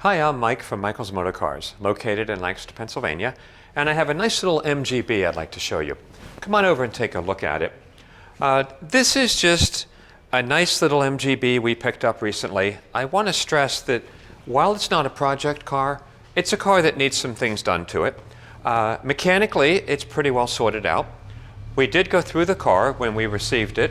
Hi, I'm Mike from Michael's Motor Cars, located in Lancaster, Pennsylvania, and I have a nice little MG B I'd like to show you. Come on over and take a look at it. This is just a nice little MG B we picked up recently. I want to stress that while it's not a project car, it's a car that needs some things done to it. Mechanically, it's pretty well sorted out. We did go through the car when we received it.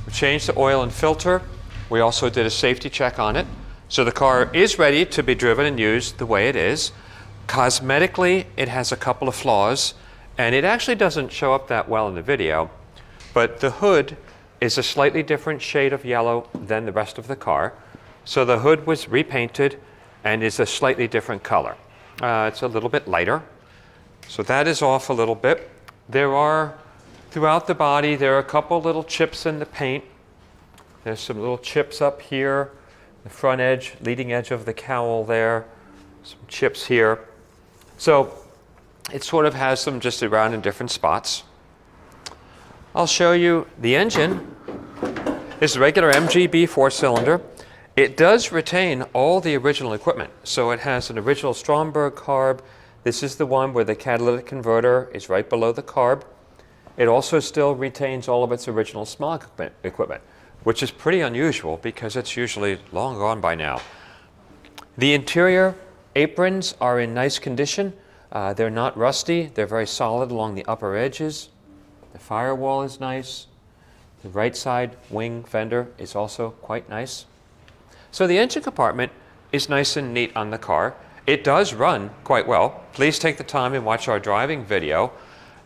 We changed the oil and filter. We also did a safety check on it. So the car is ready to be driven and used the way it is. Cosmetically, it has a couple of flaws, and it actually doesn't show up that well in the video, but the hood is a slightly different shade of yellow than the rest of the car. So the hood was repainted and is a slightly different color. It's a little bit lighter. So that is off a little bit. Throughout the body, there are a couple little chips in the paint. There's some little chips up here. The front edge, leading edge of the cowl there, some chips here. So it sort of has them just around in different spots. I'll show you the engine. This is a regular MG B 4-cylinder. It does retain all the original equipment. So it has an original Stromberg carb. This is the one where the catalytic converter is right below the carb. It also still retains all of its original small equipment, which is pretty unusual because it's usually long gone by now. The interior aprons are in nice condition. They're not rusty. They're very solid along the upper edges. The firewall is nice. The right side wing fender is also quite nice. So the engine compartment is nice and neat on the car. It does run quite well. Please take the time and watch our driving video.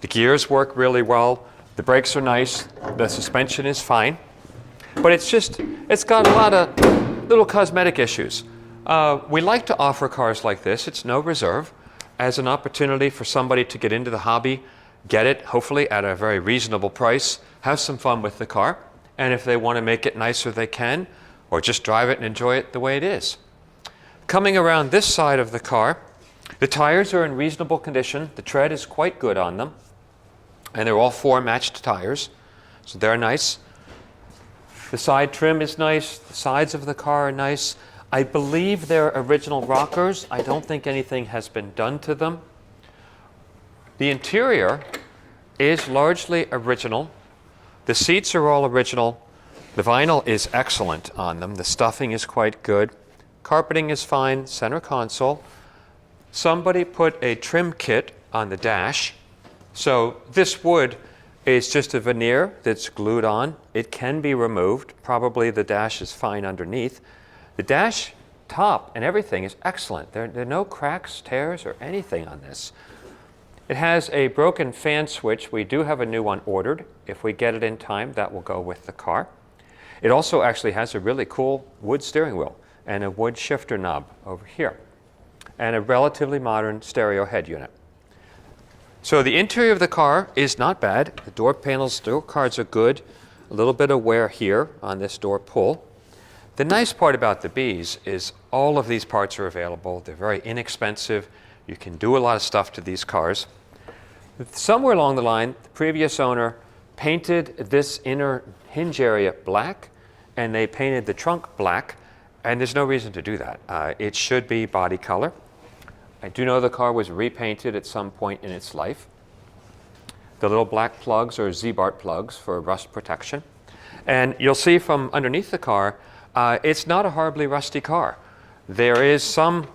The gears work really well. The brakes are nice. The suspension is fine. But it's got a lot of little cosmetic issues. We like to offer cars like this, it's no reserve, as an opportunity for somebody to get into the hobby, get it, hopefully at a very reasonable price, have some fun with the car, and if they want to make it nicer, they can, or just drive it and enjoy it the way it is. Coming around this side of the car, the tires are in reasonable condition. The tread is quite good on them, and they're all 4 matched tires, so they're nice. The side trim is nice. The sides of the car are nice. I believe they're original rockers. I don't think anything has been done to them. The interior is largely original. The seats are all original. The vinyl is excellent on them. The stuffing is quite good. Carpeting is fine. Center console. Somebody put a trim kit on the dash. So this wood is just a veneer that's glued on. It can be removed. Probably the dash is fine underneath. The dash top and everything is excellent. There are no cracks, tears, or anything on this. It has a broken fan switch. We do have a new one ordered. If we get it in time, that will go with the car. It also actually has a really cool wood steering wheel and a wood shifter knob over here, and a relatively modern stereo head unit. So the interior of the car is not bad. The door panels, door cards are good. A little bit of wear here on this door pull. The nice part about the Bs is all of these parts are available. They're very inexpensive. You can do a lot of stuff to these cars. Somewhere along the line, the previous owner painted this inner hinge area black, and they painted the trunk black, and there's no reason to do that. It should be body color. I do know the car was repainted at some point in its life. The little black plugs are Z-Bart plugs for rust protection. And you'll see from underneath the car, it's not a horribly rusty car. There is some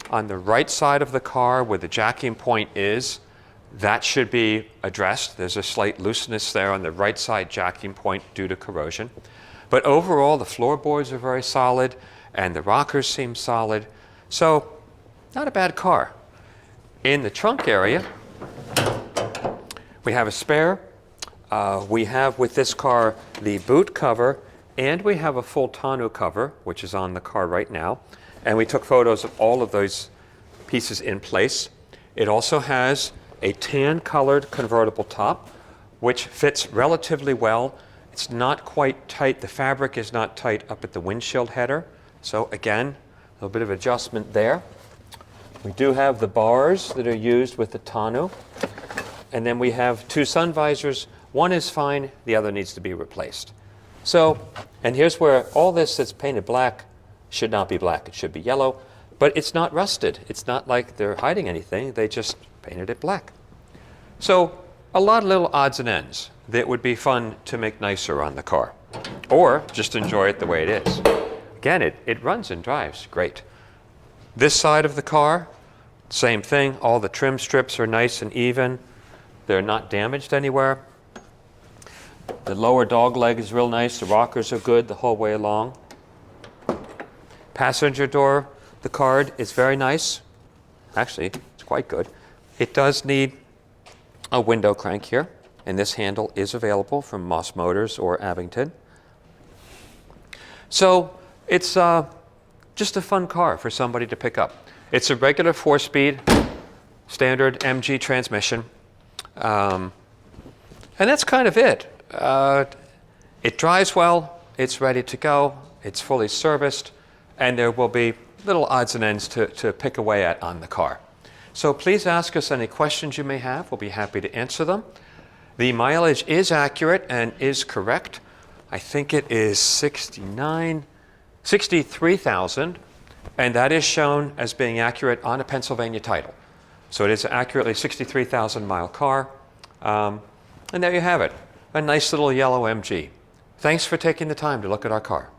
on the right side of the car where the jacking point is. That should be addressed. There's a slight looseness there on the right side jacking point due to corrosion. But overall, the floorboards are very solid, and the rockers seem solid. So, not a bad car. In the trunk area, we have a spare. We have with this car the boot cover, and we have a full tonneau cover, which is on the car right now. And we took photos of all of those pieces in place. It also has a tan-colored convertible top, which fits relatively well. It's not quite tight. The fabric is not tight up at the windshield header. So again, a little bit of adjustment there. We do have the bars that are used with the tonneau. And then we have 2 sun visors. One is fine, the other needs to be replaced. So, and here's where all this that's painted black should not be black, it should be yellow. but it's not rusted. It's not like they're hiding anything. They just painted it black. So a lot of little odds and ends that would be fun to make nicer on the car, or just enjoy it the way it is. Again, it runs and drives great. This side of the car, same thing. All the trim strips are nice and even. They're not damaged anywhere. The lower dog leg is real nice. The rockers are good the whole way along. Passenger door, the card is very nice. Actually, it's quite good. It does need a window crank here, and this handle is available from Moss Motors or Abington. So it's just a fun car for somebody to pick up. It's a regular 4-speed standard MG transmission, and that's kind of it. It drives well, it's ready to go, it's fully serviced, and there will be little odds and ends to pick away at on the car. So please ask us any questions you may have. We'll be happy to answer them. The mileage is accurate and is correct. I think it is 63,000, and that is shown as being accurate on a Pennsylvania title. So it is accurately 63,000 mile car. And there you have it, a nice little yellow MG. Thanks for taking the time to look at our car.